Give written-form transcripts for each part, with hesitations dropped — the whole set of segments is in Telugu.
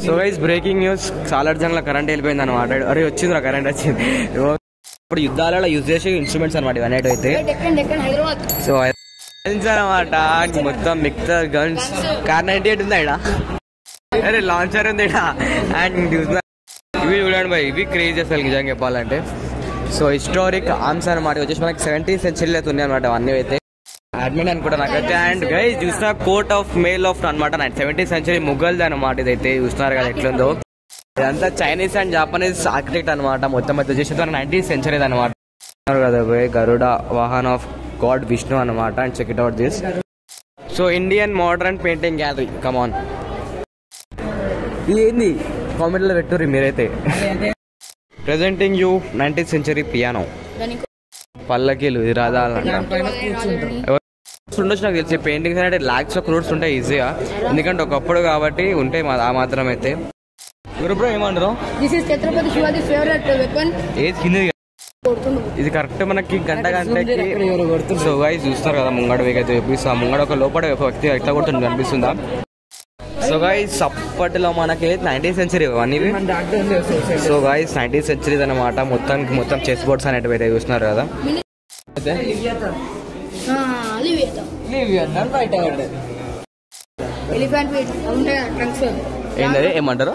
So guys breaking news, Salar Jung లో కరెంట్ వెళ్ళిపోయింది అనమాట. అరే వచ్చిందిరా కరెంట్ వచ్చింది. ఇప్పుడు యుద్ధాలలో యూజ్ చేసే ఇన్స్ట్రుమెంట్స్ అనమాట ఇవన్నీ అయితే. సో అనమాట మొత్తం మిక్సర్ గన్స్ కార్98 ఉంది ఇక్కడ. అరే లాంచర్ ఉంది ఇక్కడ. అండ్ ఇవి చూడండి బాయ్, ఇవి క్రేజ్ అసలు నిజంగా చెప్పాలంటే. సో హిస్టారిక్ ఆర్మ్స్ అనమాట వచ్చేసి మనకి 17th century అయితే ఉన్నాయి అనమాట అవన్నీ అయితే. అడ్మిన్ అనుకుంటా నాకైతే. అండ్ గైస్ చూసిన కోట్ ఆఫ్ మేల్ ఆఫ్ అనమాట 17th century ముఘల్ది అనమాట ఇదైతే. చూస్తున్నారు కదా ఎట్లుందో. ఇదంతా చైనీస్ అండ్ జాపనీస్ ఆర్కిటెక్ట్ అనమాట. మొత్తం అయితే వచ్చేసి 19th century అనమాట కదా. గరుడ వాహన్ ఆఫ్ గాడ్ విష్ణు అనమాట. And check it out this. So Indian modern painting gallery, come on. ఏంది కామెంట్లో పెట్టుర్రి మీరైతే. Presenting you 19th century piano. పల్లకీలు ఇది రథాలంట. ఉండొచ్చు నాకు తెలిసి. పెయింటింగ్స్ అంటే లాక్స్ ఆఫ్ క్రోర్స్ ఉంటాయి ఈజీగా, ఎందుకంటే ఒకప్పుడు కాబట్టి ఉంటాయి ఆ మాత్రం అయితే. గురుబ్రో ఏమంటారు? ఇది కరెక్ట్ మనకి గంటకి. సో గైస్ చూస్తారు కదా ముంగడ వేగైతే చూపిస్తా. ముంగడ ఒక లోపల వ్యక్తి ఎట్లా కొడుతుంది కనిపిస్తుందా? సో గైస్ అప్పట్లో మనకి 19th century అవన్నీ. సో గైస్ 19th century అనమాట. మొత్తం చెస్ బోర్డ్స్ అనేటివి అయితే చూస్తున్నారు కదా. ఏంటది ఏమంటారు?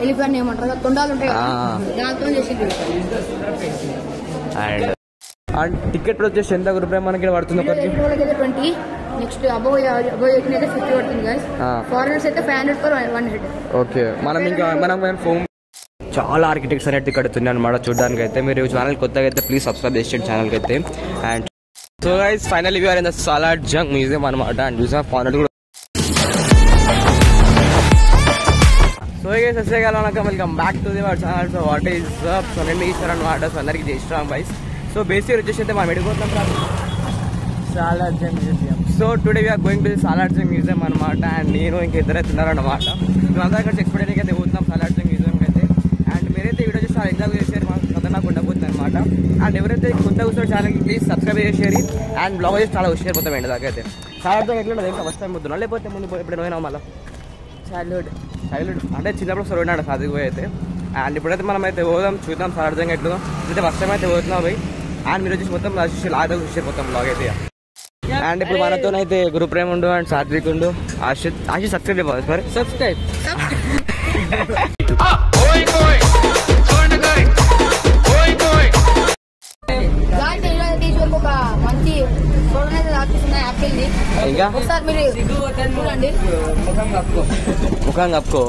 అండ్ టికెట్ వచ్చేసి ఎంత రూపాయలు మనకి పడుతుంది ఒకరికి? ఓకే. మనం ఫోన్ చాలా ఆర్కిటెక్ట్స్ అనేది ఇక్కడ ఉన్నాయి అనమాట చూడడానికి అయితే. మీరు ఛానల్ కొత్తగా అయితే ప్లీజ్ సబ్స్క్రైబ్ చేసేయండి ఛానల్కి అయితే. And so guys finally we are in the Salar Jung museum అనమాట. అండ్ చూసా ఫారెన్ కూడా. సో గైస్ అసేగాలనక welcome back to the our channel. So what is up? So నేను ఈశ్వర్ అనమాట. సో అందరికి జై శ్రీరామ్ గైస్. సో బేసిక్ వచ్చేసి అయితే మనం వెళ్ళిపోతున్నాం Salar Jung museum. So today we are going to the Salar Jung museum అనమాట. అండ్ నేను ఇంకా ఇద్దరైతే ఉన్నారనమాట. మేమందరం ఇక్కడ ఎక్స్పీరియన్స్ అయితే పోతున్నాం సాలార్జంగ్ మ్యూజియంకి అయితే. అండ్ మీరైతే వీడియో చూసి చాలా ఎంజాయ్ చేశారు, మాకు కథ నాకు ఉండబోతుంది అనమాట. అండ్ ఎవరైతే కొత్త కూర్చొని ఛానల్కి ప్లీజ్ సబ్స్క్రైబ్ చేసేది. అండ్ బ్లాగ్ చేసి చాలా వచ్చేసి పోతాం ఎండ్ దాకా అయితే. సాలార్జంగ్ ఎట్లా ఇంకా ఫస్ట్ టైం పోతున్నా, లేకపోతే ముందు ఎప్పుడైనా పోయినా మళ్ళీ చైల్డ్హుడ్ అంటే చిన్నప్పుడు సొరవినాడు సాధికి పోయి అయితే. అండ్ ఇప్పుడైతే మనం అయితే పోదాం చూద్దాం సాలార్జంగ్ ఎట్లా. అయితే ఫస్ట్ టైం అయితే పోతున్నాం పోయి. అండ్ మీరు వచ్చేసి మొత్తం లాగా చూసి పోతాం బ్లాగ్ అయితే. అండ్ ఇప్పుడు మనతోనైతే గురు ప్రేమ్ ఉండు అండ్ సాత్విక్ ఉండు. ఆశిష్ సబ్స్క్రైబ్ అయిపోవాలి మరి. సబ్స్క్రైబ్ ఇంకా ముఖం కప్పుకో.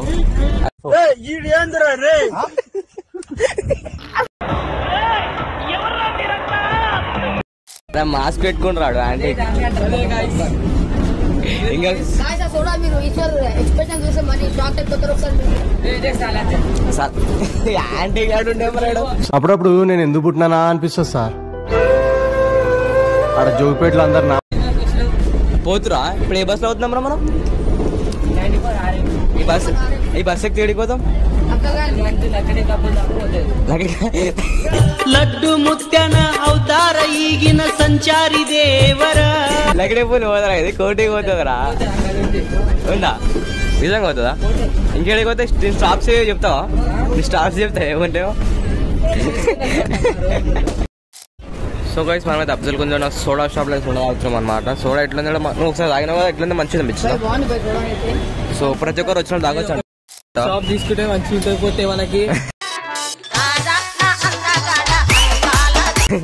మాస్క్ పెట్టుకుని రాడు అంటే. ఇంకా అప్పుడప్పుడు నేను ఎందుకు పుట్టినానా అనిపిస్తుంది సార్. అక్కడ జోగిపేటలో అందరు పోతురా. ఇప్పుడు ఏ బస్ లో అవుతున్నాం రా మనం? ఈ బస్ ఎక్కి తిడిపోతాం. లడ్డు ముత్యాన అవతార ఈగిన సంచారి దేవరా. లగడే పోయి పోతారా? ఇది కోటికి పోతుందిరా. ఉందా? నిజంగా అవుతుందా? ఇంకేడికి పోతే స్టాప్స్ చెప్తావా? నీ స్టాప్స్ చెప్తా ఏమంటావు? సో గైస్ మనమైతే అబ్జల్ కొంచెం సోడా షాప్ లో సోడా తాగుతున్నాం అనమాట. సోడా ఎట్లా నువ్వు ఒకసారి తాగినా కదా, ఎట్లా మంచిది అనిపించింది. సో ప్రతి ఒక్కరు వచ్చిన తాగొచ్చు. షాప్ తీసుకుంటే మంచిగా పోతే మనకి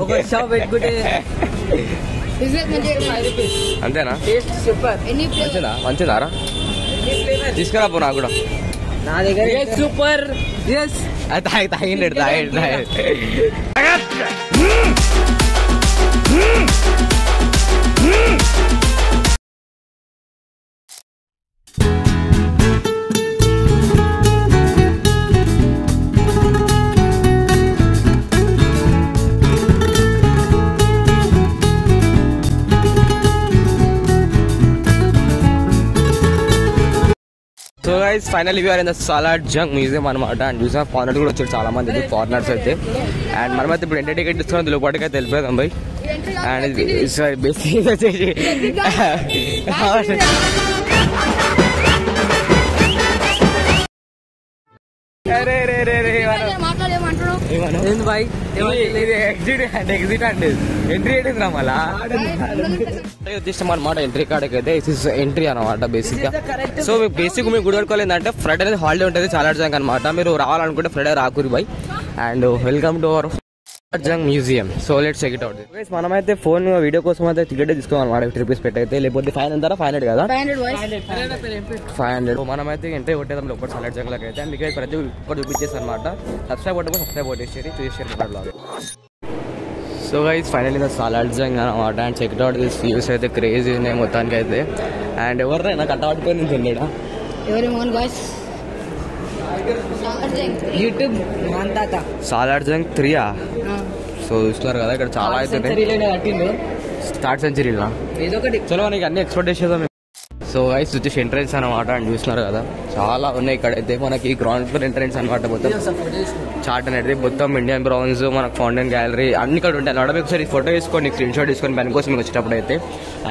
ఒక షాప్ పెట్టుకుంటే అంతేనా? మంచిదారా? తీసుకురా పో నాకు కూడా. నా దగ్గర సూపర్. తాగిండి. So guys finally we are in the Salar Jung museum అనమాట. అండ్ చూసా ఫారెనర్స్ కూడా వచ్చారు చాలా మంది ఫారినర్స్ అయితే. అండ్ మనమైతే ఇప్పుడు ఎంటర్ టికెట్ తీసుకుని లోపలికి అయితే వెళ్ళిపోయాం బై. అండ్ బేసిక్ వచ్చేసి అరే రే రే రే ఏంది బాయ్ ఇది ఎగ్జిట్ అండి ఎంట్రీ ఏంటి మళ్ళా వచ్చేసి అనమాట ఎంట్రీ కార్డ్కి అయితే ఎంట్రీ అనమాట బేసిక్ గా. సో బేసిక్ మీకు గుడిపడుకోవాలి ఏంటంటే ఫ్రైడే అనేది హాలిడే ఉంటుంది చాలా జంగ్ అనమాట. మీరు రావాలనుకుంటే ఫ్రైడే రాకూరి బాయ్. And welcome to our Jung museum. So let's check it out. మనమైతే ఫోన్ వీడియో కోసం అయితే టికెట్ తీసుకోవాలన్నమాట. 50 రూపీస్ పెట్టయితే, లేకపోతే 500 కదా 500. మనమైతే ఎంట్రీ కొట్టేదాం లోపల సాలెడ్ జంగ్ లకి అయితే. అండ్ మీకు ప్రతి ఒక్కటి చూపించేసి అనమాట. సబ్స్క్రైబ్ కొట్టేసి చూసేసారు. So guys finally the Salar Jung అనమాట. And check it out. This views అయితే క్రేజీ ఉన్నాయి మొత్తానికి అయితే. అండ్ ఎవరైనా కట్టబట్టుకొని నించుండేడా యూట్యూబ్ సాలెడ్ జంగ్ 3 సో చూస్తున్నారు కదా ఇక్కడ చాలా అయితే స్టార్ట్ సెంచరీలా చలో నీకు అన్ని ఎక్స్పెక్ట్ చేసేదాం. సో గైస్ వచ్చేసి ఎంట్రెన్స్ అనమాట. అండ్ చూస్తున్నారు కదా చాలా ఉన్నాయి ఇక్కడైతే. మనకి గ్రౌండ్ ఫ్లోర్ ఎంట్రెన్స్ అనమాట. మొత్తం చార్ట్ అనేది మొత్తం ఇండియన్ బ్రౌన్స్, మనకు ఫౌంటైన్ గ్యాలరీ అన్ని ఇక్కడ ఉంటాయి అనమాట. మీకు ఒకసారి ఫోటో తీసుకొని స్క్రీన్ షాట్ తీసుకొని పని కోసం మీకు వచ్చేటప్పుడు అయితే.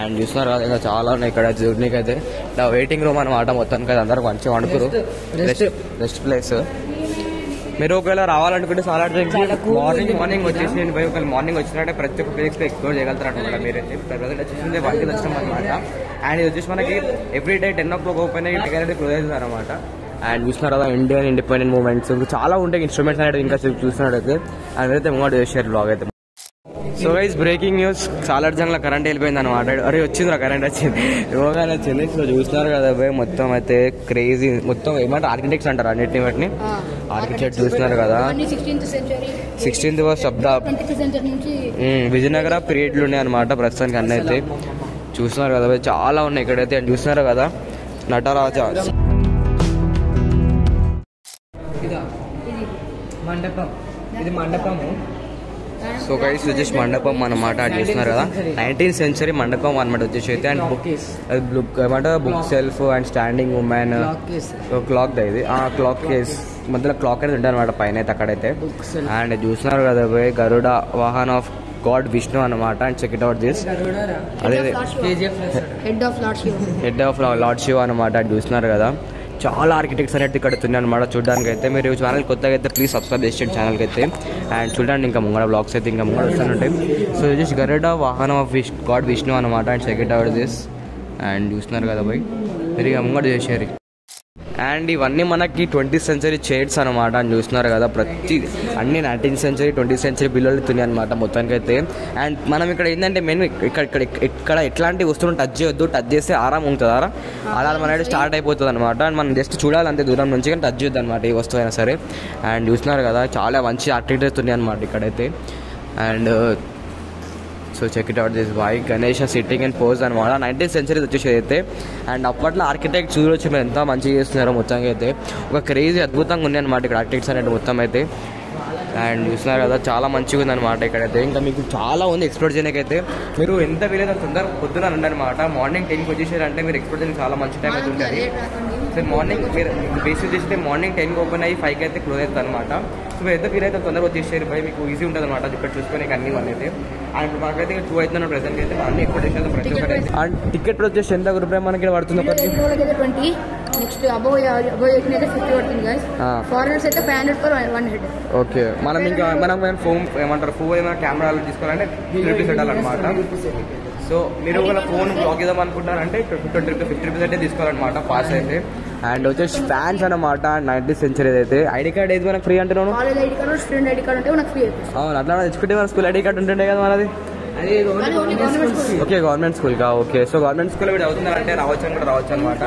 అండ్ చూస్తున్నారు కదా ఇంకా చాలా ఉన్నాయి ఇక్కడ చూడడానికి అయితే. ఇలా వెయిటింగ్ రూమ్ అనమాట మొత్తానికి. అందరూ మంచిగా వండుకురు రెస్ట్ ప్లేస్. మీరు ఒకవేళ రావాలనుకుంటే సాలెడ్ జంగ్ మార్నింగ్ వచ్చేసి నేను ఒకవేళ మార్నింగ్ వచ్చినట్టే ప్రతి ఒక్క ప్లేస్ ఎక్స్ప్లోర్ చేయగలుగుతారు అనమాట. మీరైతే ప్రజెంట్ వచ్చేసి 1కి వచ్చినాం అనమాట. అండ్ ఇది వచ్చేసి మనకి ఎవ్రీ డే 10 o'clock ఓపెన్ అయ్యి టికెట్ క్లోజ్ అవుతుంది అనమాట. అండ్ చూస్తున్నారు కదా ఇండియన్ ఇండిపెండెంట్ మూవ్మెంట్స్ చాలా ఉంటాయి, ఇన్స్ట్రుమెంట్స్ అనేది ఇంకా చూస్తున్నట్టయితే. అండ్ అయితే ముంగడు చేశారు బ్లాగ్ అయితే. So guys breaking news, Salar Jung లో కరెంట్ వెళ్ళిపోయింది అనమాట. అరే వచ్చిందిరా కరెంట్ వచ్చింది యోగానే వచ్చింది. సో చూస్తున్నారు కదా భయ్ మొత్తం అయితే క్రేజీ. మొత్తం ఏమంటారు ఆర్కిటెక్ట్స్ అంటారు అన్నిటిని బట్టి. ఆర్కిటెక్ట్ చూస్తున్నారు కదా 16th శబ్ద విజయనగర పీరియడ్లు ఉన్నాయి అనమాట ప్రస్తుతానికి అన్నీ అయితే. చూస్తున్నారు కదా చాలా ఉన్నాయి ఇక్కడైతే. అండ్ చూస్తున్నారు కదా నటరాజ మండపము. సో గైస్ వచ్చేసి మండపం అన్నమాట. అది చూస్తున్నారు కదా 19th century మండపం అనమాట వచ్చేసి అయితే. అండ్ బుక్ ఏమంటారు bookshelf and standing women clock ఇది క్లాక్ కేస్ మధ్యలో క్లాక్ అనేది ఉంటుంది అనమాట పైన అయితే అక్కడైతే. అండ్ చూస్తున్నారు కదా గరుడ వాహన్ ఆఫ్ గాడ్ విష్ణు అనమాట. And check it out this అదే హెడ్ ఆఫ్ లార్డ్ శివ అనమాట. అది చూస్తున్నారు కదా చాలా ఆర్కిటెక్ట్స్ అనేది ఇక్కడ ఉన్నాయి అనమాట చూడడానికి అయితే. మీరు ఛానల్ కొత్తగా అయితే ప్లీజ్ సబ్స్క్రైబ్ చేసేయండి ఛానల్కి అయితే. అండ్ చూడండి ఇంకా ముంగడ బ్లాగ్స్ అయితే ఇంకా ముంగడ వస్తుంటాయి. సో జస్ట్ గరుడ వాహనం ఆఫ్ గాడ్ విష్ణు అనమాట. And check it out this. And చూస్తున్నారు కదా పోయి మీరు ఇక ముంగడ చేసేది. అండ్ ఇవన్నీ మనకి 20th century చైర్స్ అనమాట. అని చూస్తున్నారు కదా ప్రతి అన్ని 19th century 20th century బిల్లులు తున్నాయి అనమాట మొత్తానికి అయితే. అండ్ మనం ఇక్కడ ఏంటంటే మెయిన్ ఇక్కడ ఎట్లాంటి వస్తువులను టచ్ చేయొద్దు. టచ్ చేస్తే ఆరాం ఉంటుందా అలా మన స్టార్ట్ అయిపోతుంది అనమాట. అండ్ మనం జస్ట్ చూడాలంతే దూరం నుంచి కానీ టచ్ చేయొద్దు అనమాట ఏ వస్తువు అయినా సరే. అండ్ చూస్తున్నారు కదా చాలా మంచి ఆర్కిటెక్చర్స్ ఉన్నాయి అనమాట ఇక్కడైతే. And so check it out this boy Ganesh sitting and pose అనమాట. 19th century వచ్చేసి అయితే. అండ్ అప్పట్లో ఆర్కిటెక్ట్ చూడొచ్చు మీరు ఎంత మంచిగా చేస్తున్నారో మొత్తంగా అయితే. ఒక క్రేజీ అద్భుతంగా ఉంది అనమాట ఇక్కడ ఆర్కిటెక్ట్స్ అనేది మొత్తం అయితే. అండ్ చూస్తున్నారు కదా చాలా మంచిగా ఉంది అనమాట ఇక్కడైతే. ఇంకా మీకు చాలా ఉంది ఎక్స్ప్లోర్ చేయడానికైతే. మీరు ఎంత వీలైతే తొందరగా పొద్దున రండి అనమాట. మార్నింగ్ 10కి వచ్చేసారంటే మీరు ఎక్స్ప్లోర్ చేయడానికి చాలా మంచి టైం అయితే ఉంటుంది. సో మార్నింగ్ మీరు బేసిక్ చేస్తే మార్నింగ్ 10కి ఓపెన్ అయ్యి 5కి అయితే క్లోజ్ అవుతుంది అనమాట. సో మీరు ఎంత వీలైతే తొందరగా వచ్చేసారు పోయి మీకు ఈజీ ఉంటుంది అనమాట ఇక్కడ చూసుకొని అన్ని వన్ అయితే. అండ్ మాకైతే 2 అవుతున్నాను ప్రజెంట్ అయితే అన్ని ఎక్కువ చేసేది ప్రతి ఒక్కటి. అండ్ టికెట్ వచ్చేసి ఎంత రూపాయలు మనకి పడుతుంది ఒకటి. నెక్స్ట్ అబౌవ్ 18 అయితే 50 పడుతుంది గైస్. ఫారినర్స్ అయితే 500 per one head. ఓకే మనం ఇంకా మనం ఫోన్ ఏమంటారు ఫోన్ ఏమైనా కెమెరాలు తీసుకోవాలంటే 50 పెట్టాలన్నమాట. సో మీరు ఒకవేళ ఫోన్ బ్లాక్ చేద్దాం అనుకుంటారంటే 50 రూపీస్ అయితే తీసుకోవాలన్నమాట పాస్ అయితే. అండ్ వచ్చేసి ఫ్యాన్స్ అనమాట 19th century అయితే. ఐడి కార్డ్ ఏది మనకు ఫ్రీ అంటున్నాను. College ID card student ID card ఉంటే మనకు ఫ్రీ అవుతుంది. అవును అట్లా తెచ్చుకుంటే మన స్కూల్ ఐడి కార్డ్ ఉంటుండే కదా మనది. ఓకే గవర్నమెంట్ స్కూల్ కా. ఓకే సో గవర్నమెంట్ స్కూల్ కూడా అవుతున్నారంటే రావచ్చు అని కూడా రావచ్చు అనమాట.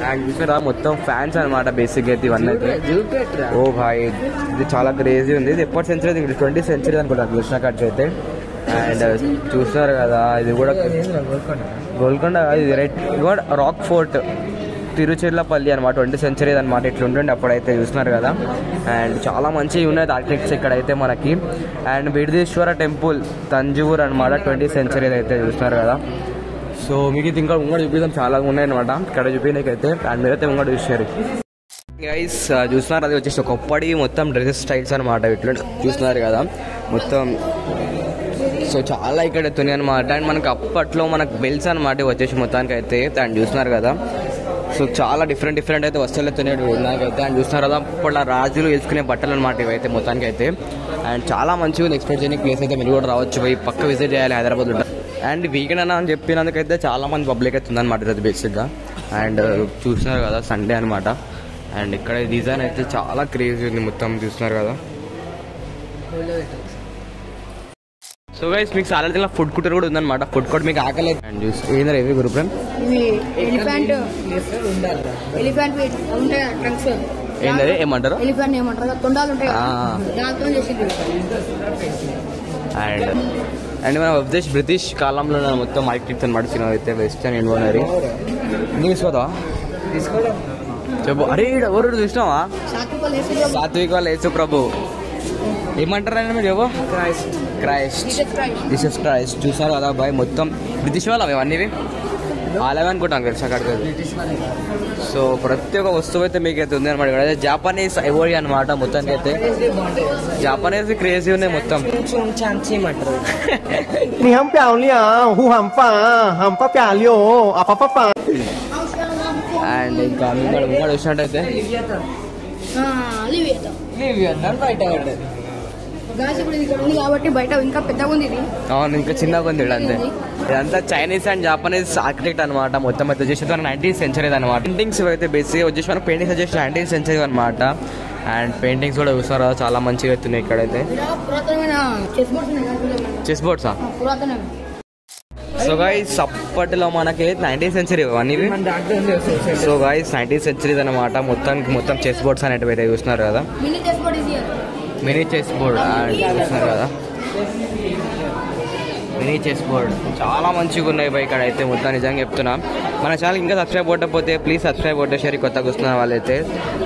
అండ్ చూసారా మొత్తం ఫ్యాన్స్ అనమాట బేసిక్ అయితే ఇవన్నీ అయితే. ఓ భాయ్ ఇది చాలా క్రేజీ ఉంది. ఇది ఎప్పటి సెంచరీ 20th century అనుకుంటాను చూసిన ఖర్చు అయితే. అండ్ చూస్తున్నారు కదా ఇది కూడా గోల్కొండ ఇది రైట్ రాక్ ఫోర్ట్ తిరుచిర్లపల్లి అనమాట 20th century అనమాట. ఇట్లుంటుండే అప్పుడైతే చూస్తున్నారు కదా. అండ్ చాలా మంచిగా ఉన్నాయి ఆర్కిటెక్ట్స్ ఇక్కడైతే మనకి. అండ్ బిడదీశ్వర టెంపుల్ తంజూర్ అనమాట 20th century అయితే చూస్తున్నారు కదా. సో మీకు ఇది ఇంకా ముంగడు చూపిద్దాం చాలా ఉన్నాయి అనమాట ఇక్కడ చూపించకైతే. అండ్ మీరైతే ముంగడు చూసారు గైస్ చూస్తున్నారు. అది వచ్చేసి ఒకప్పటి మొత్తం డ్రెస్సెస్ స్టైల్స్ అనమాట ఇట్లా చూస్తున్నారు కదా మొత్తం. సో చాలా ఇక్కడ ఎత్తున్నాయి అనమాట. అండ్ మనకు అప్పట్లో మనకు బెల్ట్స్ అనమాట వచ్చేసి మొత్తానికి అయితే. అండ్ చూస్తున్నారు కదా సో చాలా డిఫరెంట్ అయితే వస్తువులు అయితే నాకైతే. అండ్ చూస్తున్నారు కదా ఇప్పుడు రాజులు వేసుకునే బట్టలు అనమాట ఇవైతే మొత్తానికి అయితే. అండ్ చాలా మంచిగా ఉంది, ఎక్స్ప్లోర్ చేయడానికి ప్లేస్ అయితే మీరు కూడా రావచ్చు, పోయి పక్క విజిట్ చేయాలి హైదరాబాద్ ఉంటారు. అండ్ వీకెండ్ అని చెప్పినందుకైతే చాలా మంది పబ్లిక్ అయితే ఉందన్నమాట ఇది బేసిక్గా. అండ్ చూస్తున్నారు కదా సండే అనమాట. అండ్ ఇక్కడ డిజైన్ అయితే చాలా క్రేజీ ఉంది మొత్తం చూస్తున్నారు కదా. సో గైస్ మీకు చాలా దగ్గర ఫుడ్ కోర్ట్ కూడా ఉందన్నమాట. ఫుడ్ కోర్ట్ మీకు ఆకలి అండ్ చూసి ఏందా ఇవి గ్రూప్ ఎలిఫెంట్ ఉంటాయి ట్రంక్స్ ఏంటది ఏమంటారు ఎలిఫెంట్ ఏమంటారు తొండాలు ఉంటాయి దాంతో చేసింది. అండ్ మన బ్రిటిష్ కాలంలో మొత్తం ఆర్కిటెక్చర్ అనమాట సినిమా అయితే. వెస్టర్న్ ఇన్వోనరీ తీసుకోదా చెప్పు. అరే ఎవరు చూసినావా సాత్విక్ వాళ్ళ యేసు ప్రభు ఏమంటారండి మీరు ఏవో క్రైస్ట్ జీసస్ క్రైస్ట్ చూసారు కదా బాయ్. మొత్తం బ్రిటిష్ వాళ్ళు అవి అన్నీ అలాగే అనుకుంటాం తెలుసు అక్కడికి. సో ప్రతి ఒక్క వస్తువు అయితే మీకు అయితే ఉంది అనమాట. ఇక్కడ జాపనీస్ ఎవరి అనమాట మొత్తానికి అయితే. జాపనీస్ క్రేజీ ఉన్నాయి మొత్తం. అండ్ ఇంకా ముంగడు వచ్చినట్టయితే కాబట్టి బయట ఇంకా పెద్దగా ఉంది. అవును ఇంకా చిన్నగా ఉంది అంతే. ఇదంతా చైనీస్ అండ్ జాపనీస్ ఆర్కిటెక్ట్ అనమాట. మొత్తం అయితే వచ్చేసి 19th century అనమాట. పెయింటింగ్స్ అయితే బేసిక్గా వచ్చేసి మనకు పెయింటింగ్స్ వచ్చేసి 19th century అనమాట. అండ్ పెయింటింగ్స్ కూడా చూస్తారు కదా చాలా మంచిగా అవుతున్నాయి ఇక్కడైతే. చెస్ బోర్డ్సా? సో గైస్ అప్పట్లో మనకి 19th century అన్నీ. సో గైస్ 19th century అనమాట. మొత్తం చెస్ బోర్డ్స్ అనేటివి అయితే చూస్తున్నారు కదా. మినీ చెస్ బోర్డ్ చూస్తున్నారు కదా. మినీ చెస్ బోర్డ్ చాలా మంచిగా ఉన్నాయి బై ఇక్కడ అయితే మొత్తం నిజంగా చెప్తున్నా. మన ఛానల్ ఇంకా సబ్స్క్రైబ్ కొట్టకపోతే ప్లీజ్ సబ్స్క్రైబ్ కొట్టేసారి కొత్తగా వస్తున్నారు వాళ్ళైతే.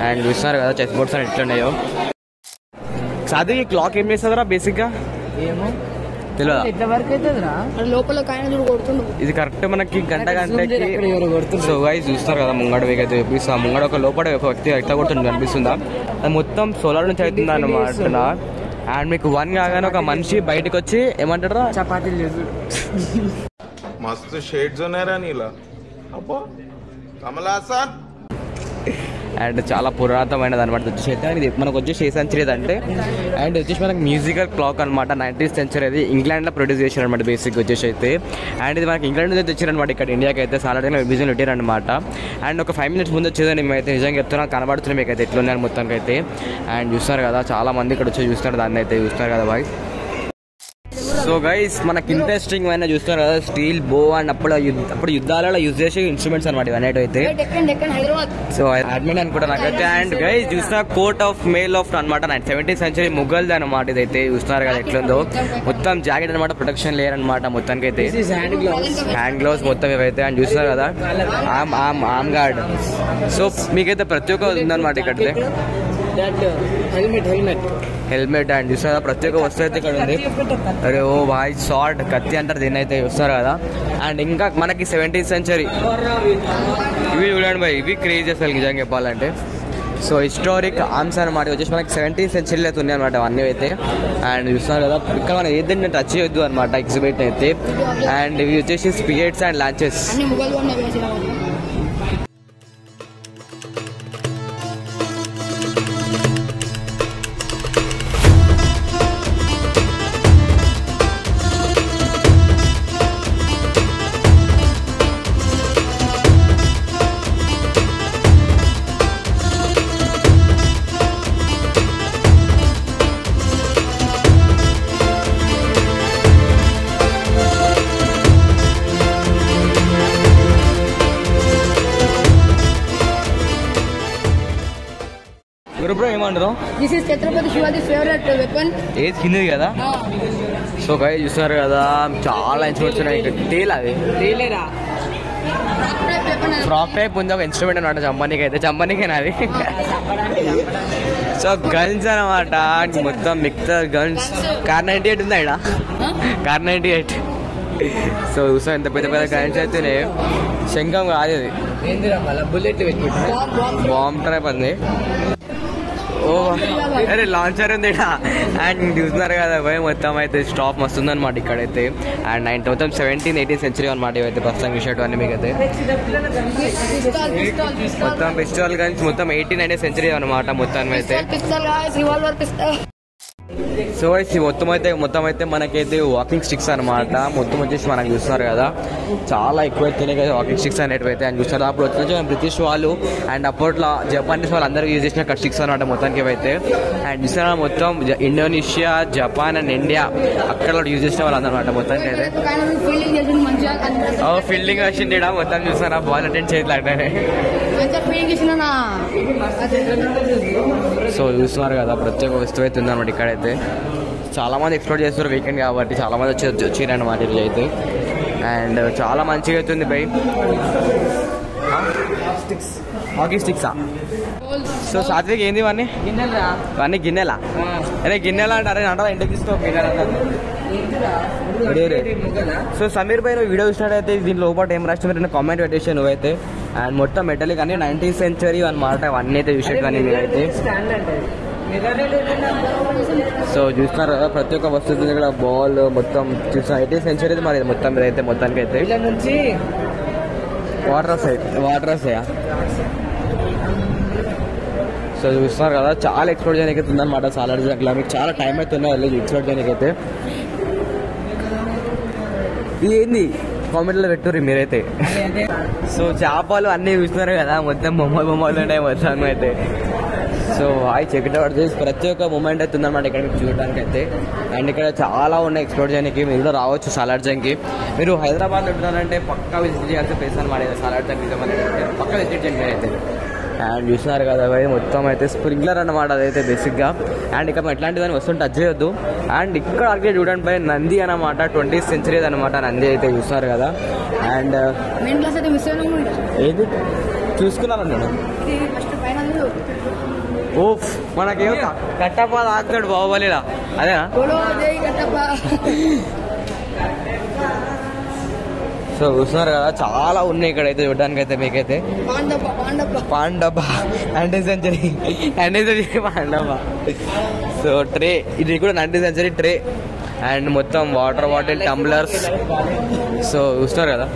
అండ్ చూస్తున్నారు కదా చెస్ బోర్డ్స్ అని ఎట్లున్నాయో. సాది క్లాక్ ఏం చేస్తుందిరా బేసిక్గా ఏమో తెలియదా? లోపల ఇది కరెక్ట్ మనకి గంటకి. సో గైస్ చూస్తారు కదా ముంగడ వేగైతే చూపిస్తా. ముంగడ ఒక లోపల ఒక వ్యక్తి ఎట్లా కొడుతుంది కనిపిస్తుందా? అది మొత్తం సోలార్ నుంచి అవుతుంది అనమాట. అండ్ మీకు 1 కాగానే ఒక మనిషి బయటకు వచ్చి ఏమంటారా చపాతీలు చేసి మస్తు షేడ్స్ ఉన్నారా నీలా అబ్బో కమలాసన్. అండ్ చాలా పురాతనమైనది అనమాట వచ్చేసి అయితే. ఇది మనకు వచ్చేసి ఏ సెంచరీ అంటే అండ్ వచ్చేసి మనకి మ్యూజికల్ క్లాక్ అనమాట. 19th century అది ఇంగ్లాండ్లో ప్రొడ్యూస్ చేశారు అనమాట బేసిక్ వచ్చేసి అయితే. అండ్ ఇది మనకి ఇంగ్లాండ్ నుంచి తెచ్చారనమాట ఇక్కడ ఇండియాకి అయితే. చాలా విజన్ పెట్టారనమాట. అండ్ ఒక 5 minutes ముందు వచ్చేదని మేమైతే నిజంగా చెప్తున్నా కనబడుతున్నాయి మీకు అయితే ఎట్లున్నారు మొత్తానికి అయితే. అండ్ చూస్తారు కదా చాలా మంది ఇక్కడ వచ్చి చూస్తున్నారు దాన్ని అయితే చూస్తున్నారు కదా బాయ్. సో గైస్ మనకి ఇంట్రెస్టింగ్ అయినా చూస్తున్నారు కదా స్టీల్ బో అండ్ అప్పుడు యుద్ధాలలో యూజ్ చేసే ఇన్స్ట్రుమెంట్స్ అనమాట ఇవన్నీ అయితే. సో అడ్మిన్ అనుకుంటా నాకైతే. అండ్ గైస్ చూస్తున్నా కోట్ ఆఫ్ మేల్ ఆఫ్ అనమాట 17th century ముఘల్ది అనమాట ఇదైతే. చూస్తున్నారు కదా ఎట్లుందో మొత్తం జాకెట్ అనమాట. ప్రొటెక్షన్ లేయర్ అనమాట మొత్తానికి అయితే. హ్యాండ్ గ్లౌస్ మొత్తం ఇవైతే. అండ్ చూస్తున్నారు కదా ఆర్మ్ గార్డ్. సో మీకైతే ప్రతి ఒక్క ఉందన్నమాట ఇక్కడ హెల్మెట్. అండ్ చూస్తారా ప్రతి ఒక్క వస్తువు అయితే ఇక్కడ ఉంది. అరే ఓ బాయ్ షార్ట్ కత్తి అంటారు దీన్ని అయితే చూస్తారు కదా. అండ్ ఇంకా మనకి 17th century ఇవి చూడండి బాయ్. ఇవి క్రేజ్ అసలు నిజంగా చెప్పాలంటే. సో హిస్టారిక్ ఆర్మ్స్ అనమాట వచ్చేసి మనకి 17th century అయితే ఉన్నాయి అనమాట అవన్నీ అయితే. అండ్ చూస్తున్నారు కదా ఇక్కడ మనం ఏదైనా టచ్ చేయొద్దు అనమాట ఎగ్జిబిట్ అయితే. అండ్ ఇవి వచ్చేసి స్పిరిట్స్ అండ్ లాంచెస్. ఏమంటారు ఛత్రపతి శివాజీ ఫేవరెట్ వెపన్ ఏది కిందది కదా. సో గైస్ చూస్తున్నారు కదా చాలా ఇన్స్ట్రుమెంట్స్ ఉన్నాయి. టేల్ అది ఫ్రాక్ టైప్ ఉంది ఒక ఇన్స్ట్రుమెంట్ అనమాట చంపనీకి అయితే. చంపనీకేనా అది? సో గన్స్ అనమాట మొత్తం మిక్సర్ గన్స్. కార్ 98 ఉందా ఇక్కడ? కార్ 98. సో చూసా ఎంత పెద్ద పెద్ద గన్స్ అయితేనే శంఖం కాదు అది బుల్లెట్ బాంబ్ టైప్ అంది. ఓ అరే లాంచర్ ఉంది అండ్ చూస్తున్నారు కదా పోయి మొత్తం అయితే స్టాప్ మస్తుంది అనమాట ఇక్కడైతే. అండ్ మొత్తం 17th 18th సెంచరీ అనమాట ఇవైతే ప్రస్తుతం విషయం అన్ని మీకైతే మొత్తం పిస్టల్ గన్స్ మొత్తం 18th 19th సెంచరీ అనమాట మొత్తం అయితే. సో మొత్తం అయితే మనకైతే వాకింగ్ స్టిక్స్ అనమాట. మొత్తం వచ్చేసి మనకు చూస్తున్నారు కదా చాలా ఎక్కువ తినే కదా వాకింగ్ స్టిక్స్ అనేటివి అయితే. అండ్ చూస్తారు అప్పుడు వచ్చిన బ్రిటిష్ వాళ్ళు అండ్ అప్పట్లో జపానీస్ వాళ్ళు అందరూ యూజ్ చేసిన స్టిక్స్ అనమాట మొత్తానికి అయితే. అండ్ చూసారా మొత్తం ఇండోనేషియా జపాన్ అండ్ ఇండియా అక్కడ యూజ్ చేసిన వాళ్ళు అనమాట మొత్తానికి అయితే. ఫీల్డింగ్ వచ్చింది మొత్తం చూసారా బాల్ అటెండ్ చేయట్లే. సో చూస్తున్నారు కదా ప్రత్యేక వస్తువు అయితే ఉందన్నమాట ఇక్కడైతే. చాలా మంది ఎక్స్ప్లోర్ చేస్తారు వీకెండ్ కాబట్టి చాలా మంది వచ్చిరన్నమాట ఇల్లు అయితే. అండ్ చాలా మంచిగా అవుతుంది బై హాకీ స్టిక్సా. సో సాత్విక్ ఏంది ఇవన్నీ ఇవన్నీ గిన్నెలా? అరే గిన్నెలా అంటారే అంటారా ఇంటికి తీసుకో గిన్నెలా అంటారు. సో సమీర్ భాయ్ నువ్వు వీడియో చూసినట్టయితే దీని లోపల ఏం రాష్ట్రం మీరు కామెంట్ పెట్టేసి నువ్వైతే. అండ్ మొత్తం మెటల్ కానీ 19th సెంచరీ అనమాట అవన్నీ అయితే చూసారు కానీ మీరైతే. సో చూస్తున్నారు కదా ప్రతి ఒక్క వస్తువు ఇక్కడ బాల్ మొత్తం చూసిన 18th సెంచరీ మరి మొత్తం మీరైతే మొత్తానికి అయితే. వాటర్ వస్తాయా? సో చూస్తున్నారు కదా చాలా ఎక్స్ప్లోర్ చేయడానికి అయితే ఉందన్నమాట సాలార్ జంగ్లో. మీకు చాలా టైం అయితే ఉన్నాయి ఎక్స్ప్లోర్ చేయడానికి అయితే. ఇది ఏంది కామెంట్లో పెట్టుర్రి మీరైతే. సో చేపలు అన్నీ చూస్తున్నారు కదా మొత్తం బొమ్మలు ఉన్నాయి మొత్తం అయితే. సో చెక్ ఇట్ అవుట్ చేసి ప్రతి ఒక్క మూమెంట్ అయితే ఉందన్నమాట ఇక్కడ మీకు చూడడానికి అయితే. అండ్ ఇక్కడ చాలా ఉన్నాయి ఎక్స్ప్లోర్ చేయడానికి. మీరు కూడా రావచ్చు సాలార్ జంగ్కి. మీరు హైదరాబాద్లో ఉంటున్నారంటే పక్కా విజిట్ చేయాల్సిన ప్లేస్ అనమాట సాలార్ జంగ్. పక్కా విజిట్ చేయండి మీరైతే. అండ్ చూస్తున్నారు కదా మొత్తం అయితే స్ప్రింక్లర్ అనమాట అదైతే బేసిక్గా. అండ్ ఇక్కడ ఎట్లాంటిదని వస్తుంటే టచ్ చేయొద్దు. అండ్ ఇక్కడ అడిగే చూడండి పై నంది అనమాట 20th సెంచరీ అనమాట నంది అయితే చూస్తున్నారు కదా. అండ్ ఏది చూసుకున్నాను నేను ఓఫ్ మనకేమో కట్టప్ప ఆకుతాడు బాహుబలిలా అదేనా? సో చూస్తున్నారు కదా చాలా ఉన్నాయి ఇక్కడైతే చూడడానికి అయితే మీకైతే. పాండబ్బా 19th సెంచరీ పాండబ్బా. సో ట్రే ఇది కూడా 19th సెంచరీ ట్రే. అండ్ మొత్తం వాటర్ బాటిల్ టంబ్లర్స్. సో చూస్తున్నారు కదా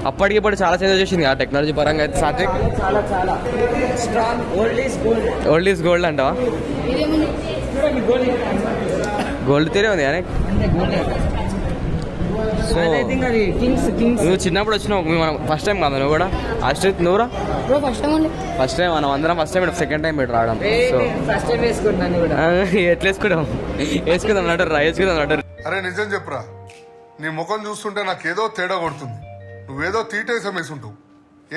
అప్పటికి ఇప్పుడు చాలా చేంజ్ వచ్చేసింది ఆ టెక్నాలజీ పరంగా అయితే. సాత్విక్ చాలా స్ట్రాంగ్ ఓల్డ్ ఈజ్ గోల్డ్ అంటావా? గోల్డ్ తీరే ఉంది కానీ. సో నువ్వు చిన్నప్పుడు వచ్చినావు మనం ఫస్ట్ టైం కదా నువ్వు కూడా అశ్రిత్ నువ్వురా ఫస్ట్ టైం మనం అందరం ఫస్ట్ టైం సెకండ్ టైం పెట్టి రావడం. సో ఎట్లా వేసుకుందాం నడరు వేసుకుందాం నడరు. అరే నిజం చెప్పురా నీ ముఖం చూస్తుంటే నాకేదో తేడా కొడుతుంది. నువ్వేదో తీటేసం వేసుంటావు.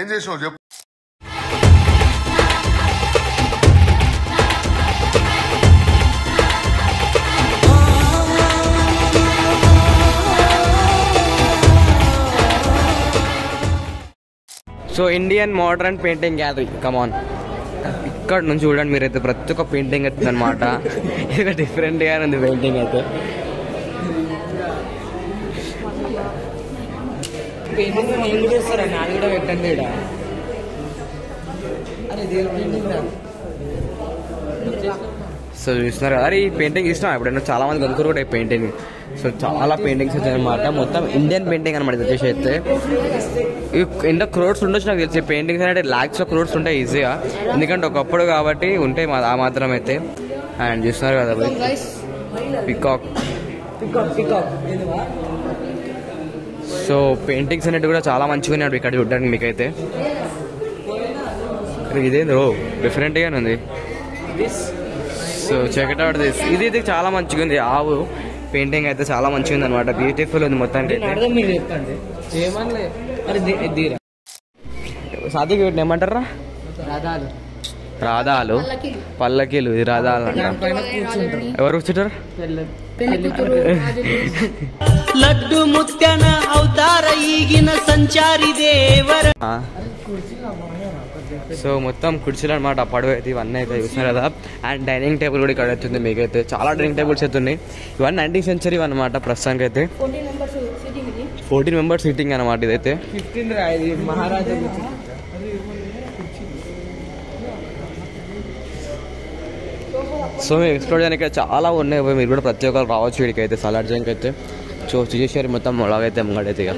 ఏం చేసినావు చెప్పు. So Indian modern painting gallery come on. ఇక్కడ నుంచి చూడండి మీరైతే ప్రతి ఒక్క పెయింటింగ్ అవుతుంది అనమాట. ఇది డిఫరెంట్గా ఉంది పెయింటింగ్ అయితే. సో చూస్తున్నారు కదా ఈ పెయింటింగ్ ఇష్టం ఎప్పుడైనా చాలా మంది కొనుక్కోరు కూడా ఈ పెయింటింగ్. సో చాలా పెయింటింగ్స్ వచ్చాయి అనమాట మొత్తం ఇండియన్ పెయింటింగ్ అనమాట ఇది వచ్చేసి అయితే. ఎన్నో క్రోడ్స్ ఉండొచ్చు నాకు తెలిసి పెయింటింగ్స్ అంటే లాక్స్ ఆఫ్ క్రోడ్స్ ఉంటాయి ఈజీగా ఎందుకంటే ఒకప్పుడు కాబట్టి ఉంటాయి ఆ మాత్రం అయితే. అండ్ చూస్తున్నారు కదా పికాక్. సో పెయింటింగ్స్ అనేవి కూడా చాలా మంచిగా ఉన్నాయి ఇక్కడ చూడడానికి మీకైతే. ఇదేంది ఓ డిఫరెంట్గానే ఉంది. So check it out this. ఇది చాలా మంచిగా ఉంది. ఆవు పెయింటింగ్ అయితే చాలా మంచిగా ఉంది అనమాట. బ్యూటిఫుల్ ఉంది మొత్తానికి అయితే. సాధికి వీటిని ఏమంటారా? రాధాలు పల్లకీలు. ఇది రాధాలు అంట. ఎవరు కూర్చుంటారు? లడ్డు ముత్యన అవతార ఈగిన సంచారి దేవర. సో మొత్తం కుర్చీలు అనమాట పడవ అయితే ఇవన్నీ అయితే చూస్తున్నారు కదా. అండ్ డైనింగ్ టేబుల్ కూడా ఇక్కడ అవుతుంది మీకైతే. చాలా డైనింగ్ టేబుల్స్ అయితే ఉన్నాయి. ఇవన్నీ 19th సెంచరీ అనమాట ప్రస్తుతానికి అయితే. 14 మెంబర్స్ సిట్టింగ్ అనమాట ఇదైతే. 15 మహారాజా. సో మేము ఎక్స్ప్లోర్ చేయడానికి చాలా ఉన్నాయి, మీరు కూడా ప్రతి ఒక్కరు రావచ్చు వీడికైతే సాలార్జంగ్ అయితే. చూసేసారు మొత్తం మొలగైతే ముంగడైతే ఇక.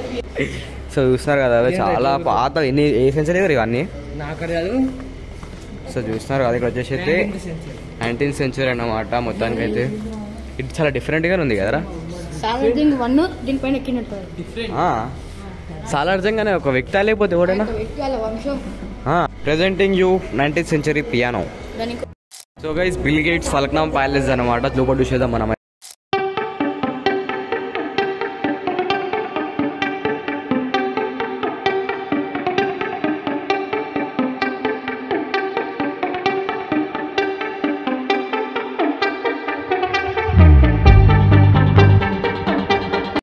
సో చూస్తున్నారు కదా అవి చాలా పాత, ఎన్ని ఏ సెంచరీ ఇవన్నీ సో చూస్తున్నారు కదా. ఇక్కడ వచ్చేసి అయితే 19th century అన్నమాట మొత్తానికి అయితే. ఇది చాలా డిఫరెంట్గానే ఉంది కదరా. సాలార్జంగ్ 1 దీనిపైన ఎక్కినట్టు సాలార్జంగ్ అనే ఒక వ్యక్తి లేకపోతే ఎవడైనా. Presenting you 19th century piano. So guys Bill Gates Falaknuma palace అనమాట. లోపల చూసేద్దాం మనం.